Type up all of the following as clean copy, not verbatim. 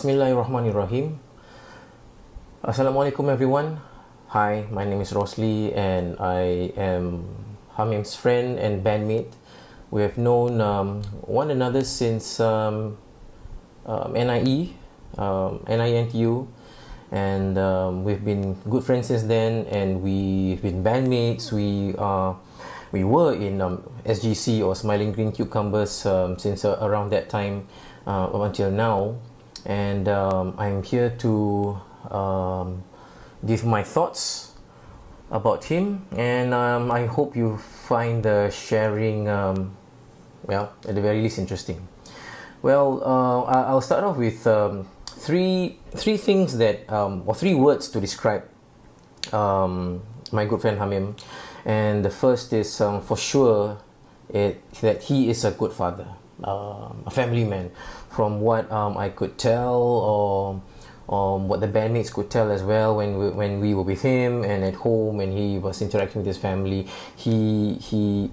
Bismillahirrahmanirrahim. Assalamualaikum everyone. Hi, my name is Rosli and I am Hamim's friend and bandmate. We have known one another since NIE, NINTU, and we've been good friends since then, and we've been bandmates. We were in SGC or Smiling Green Cucumbers since around that time up until now. And I'm here to give my thoughts about him, and I hope you find the sharing, well, at the very least, interesting. Well, I'll start off with three things that, or three words to describe my good friend Hamim, and the first is for sure that he is a good father, a family man. From what I could tell, or what the bandmates could tell as well, when we were with him and at home and he was interacting with his family, he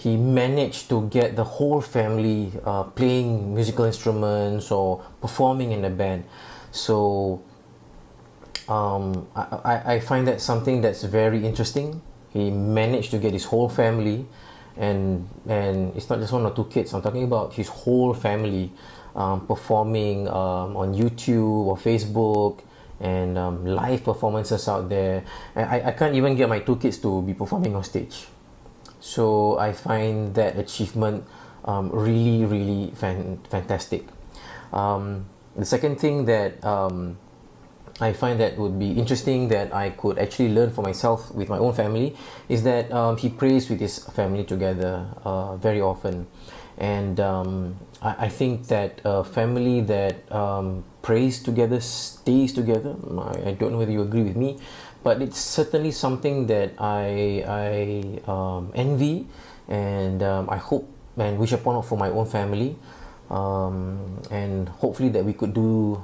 managed to get the whole family playing musical instruments or performing in a band. So I find that something that's very interesting. He managed to get his whole family, and it's not just one or two kids. I'm talking about his whole family performing on YouTube or Facebook, and live performances out there. I can't even get my two kids to be performing on stage. So I find that achievement really fantastic. The second thing that I find that would be interesting, that I could actually learn for myself with my own family, is that he prays with his family together very often. And I think that a family that prays together stays together. I don't know whether you agree with me, but it's certainly something that I envy, and I hope and wish upon for my own family, and hopefully that we could do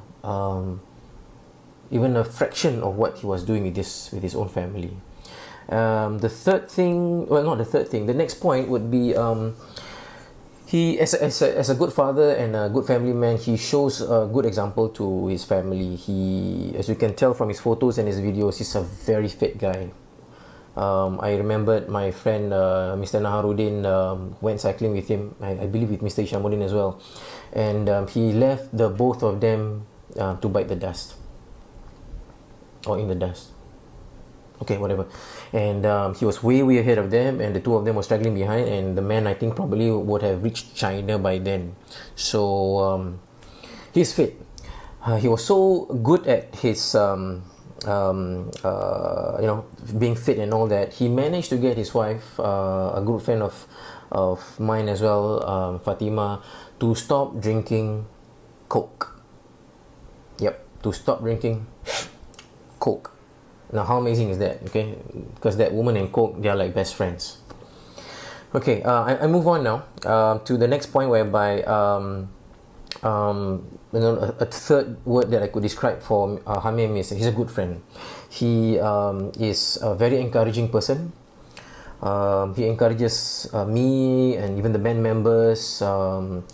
even a fraction of what he was doing with his own family. The third thing, well, not the third thing, the next point would be he, as a good father and a good family man, he shows a good example to his family. He, as you can tell from his photos and his videos, he's a very fit guy. I remembered my friend Mr. Naharuddin went cycling with him, I believe with Mr. Ishamuddin as well, and he left the both of them to bite the dust, or in the dust, okay, whatever. And he was way ahead of them, and the two of them were struggling behind, and the man, I think, probably would have reached China by then. So he's fit. He was so good at his being fit and all that. He managed to get his wife, a good friend of mine as well, Fatima, to stop drinking Coke. Yep, to stop drinking Coke. Now, how amazing is that? Okay, because that woman and Coke, they are like best friends. Okay, I move on now to the next point, whereby a third word that I could describe for Hamim is he's a good friend. He is a very encouraging person. He encourages me and even the band members when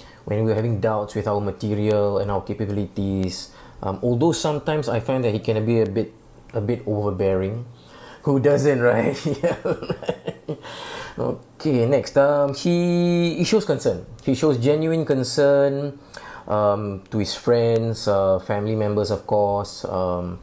we're having doubts with our material and our capabilities. Although sometimes I find that he can be a bit overbearing. Who doesn't, right? Yeah. Okay, next. He shows concern. He shows genuine concern to his friends, family members, of course. When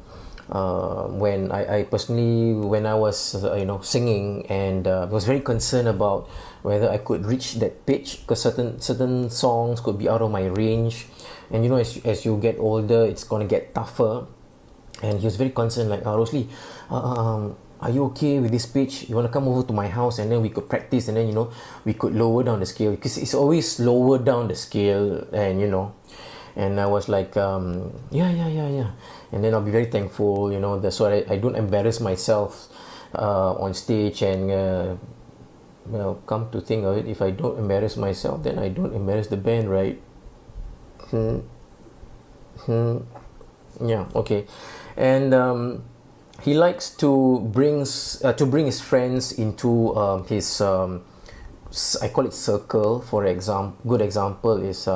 I personally, when I was singing, and was very concerned about whether I could reach that pitch, because certain songs could be out of my range, and as you get older, it's gonna get tougher. And he was very concerned, like, Rosli, are you okay with this pitch? You want to come over to my house, and then we could practice, and then we could lower down the scale, because it's always lower down the scale. And and I was like, yeah, and then I'll be very thankful, that's why I don't embarrass myself on stage. And well, come to think of it, if I don't embarrass myself, then I don't embarrass the band, right? Yeah, okay. And he likes to bring his friends into his I call it circle. For example, good example is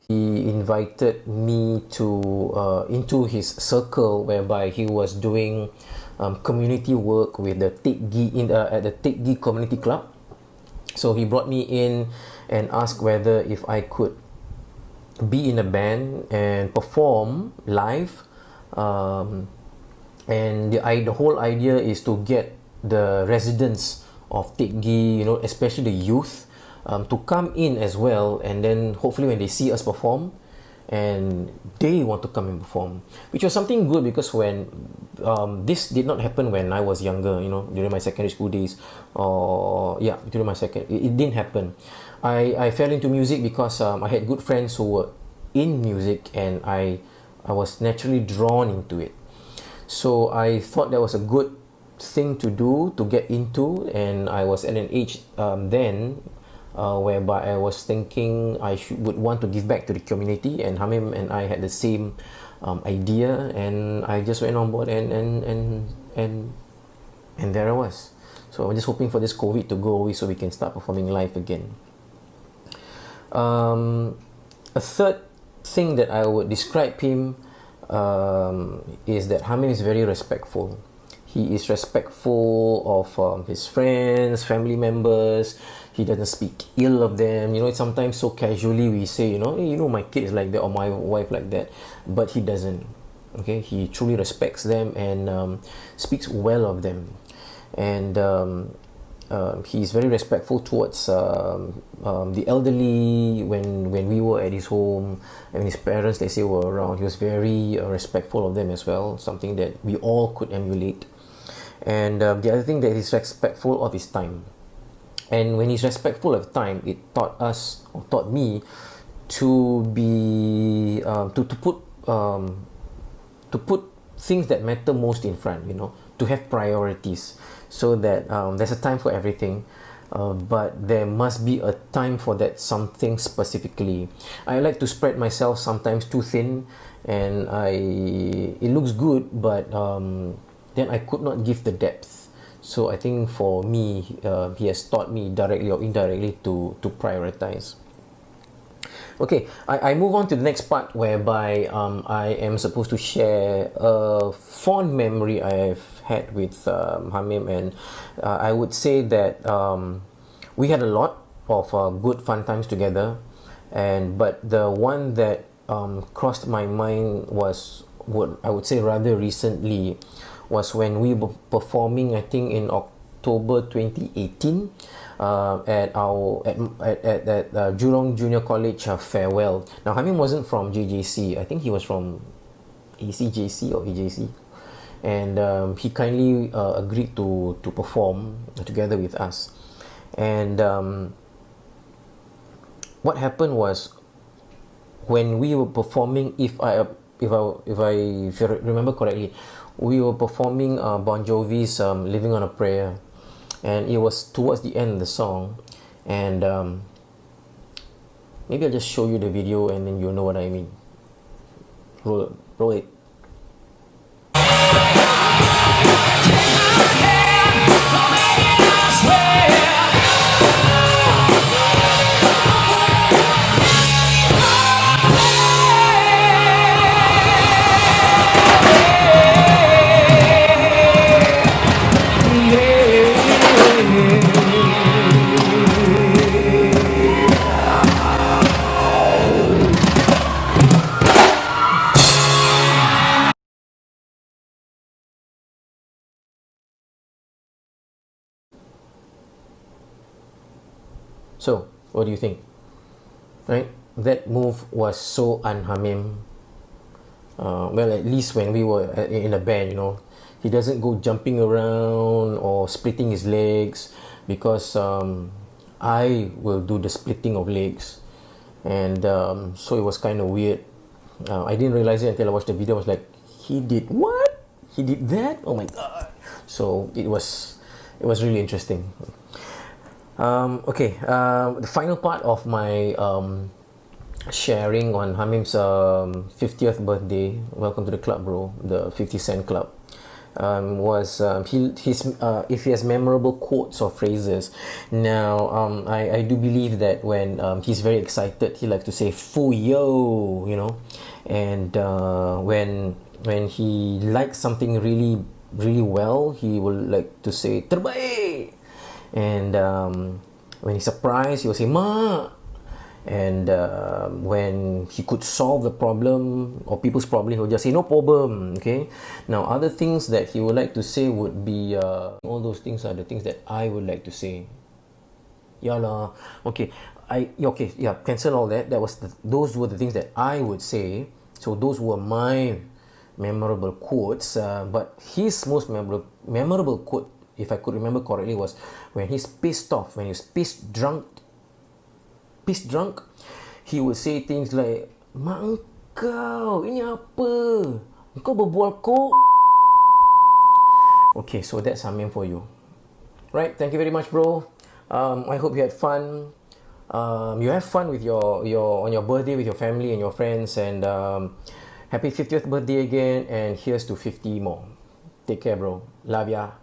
invited me to into his circle, whereby he was doing community work with the Tekgi at the Tekgi Community Club. So he brought me in and asked whether if I could be in a band and perform live. And the whole idea is to get the residents of Tekgi, especially the youth, to come in as well, and then hopefully when they see us perform, and they want to come and perform, which was something good, because when this did not happen when I was younger, during my secondary school days, during my it didn't happen. I fell into music because I had good friends who were in music, and I was naturally drawn into it. So I thought that was a good thing to do, to get into, and I was at an age then whereby I was thinking I would want to give back to the community, and Hamim and I had the same idea, and I just went on board, and there I was. So I'm just hoping for this COVID to go away so we can start performing live again. A third thing that I would describe him is that Hamim is very respectful. He is respectful of his friends, family members. He doesn't speak ill of them. Sometimes so casually we say, hey, my kid is like that, or my wife like that, but he doesn't. Okay, he truly respects them and speaks well of them, and he's very respectful towards the elderly. When we were at his home and his parents, let's say, were around, he was very respectful of them as well, something that we all could emulate. And the other thing that he's respectful of is time. And when he's respectful of time, it taught me to be to put things that matter most in front, to have priorities, so that there's a time for everything, but there must be a time for that something specifically. I like to spread myself sometimes too thin, and it looks good, but then I could not give the depth. So I think for me, he has taught me directly or indirectly to prioritize. Okay, I move on to the next part, whereby I am supposed to share a fond memory I've had with Hamim, and I would say that we had a lot of good fun times together, but the one that crossed my mind was, what I would say rather recently, was when we were performing, I think in October 2018, at Jurong Junior College farewell. Now Hamim wasn't from JJC. I think he was from ACJC or AJC, and he kindly agreed to perform together with us. And what happened was, when we were performing, if I remember correctly, we were performing Bon Jovi's "Living on a Prayer," and it was towards the end of the song. And maybe I'll just show you the video, and then you'll know what I mean. Roll it. So, what do you think? Right? That move was so un-Hamim. Well, at least when we were in a band, he doesn't go jumping around or splitting his legs, because I will do the splitting of legs, and so it was kind of weird. I didn't realize it until I watched the video. I was like, he did what? He did that? Oh my god! So it was really interesting. Okay, the final part of my sharing on Hamim's 50th birthday. Welcome to the club, bro. The 50 Cent Club. was if he has memorable quotes or phrases. Now, I do believe that when he's very excited, he likes to say "fu yo," and when he likes something really really well, he will like to say "terbaik," and when he's surprised, he will say "ma." And when he could solve the problem or people's problem, he'll just say no problem. Okay, now other things that he would like to say would be all those things are the things that I would like to say. Yeah lah. Okay, okay, yeah, cancel all that. Those were the things that I would say. So those were my memorable quotes. But his most memorable quote, if I could remember correctly, was when he's pissed off, when he's pissed drunk, he would say things like, "Mak engkau, ini apa? Engkau berbual kok." Okay, so that's Hamim for you. Right, thank you very much, bro. I hope you had fun. You have fun with on your birthday with your family and your friends, and happy 50th birthday again, and here's to 50 more. Take care, bro. Love ya.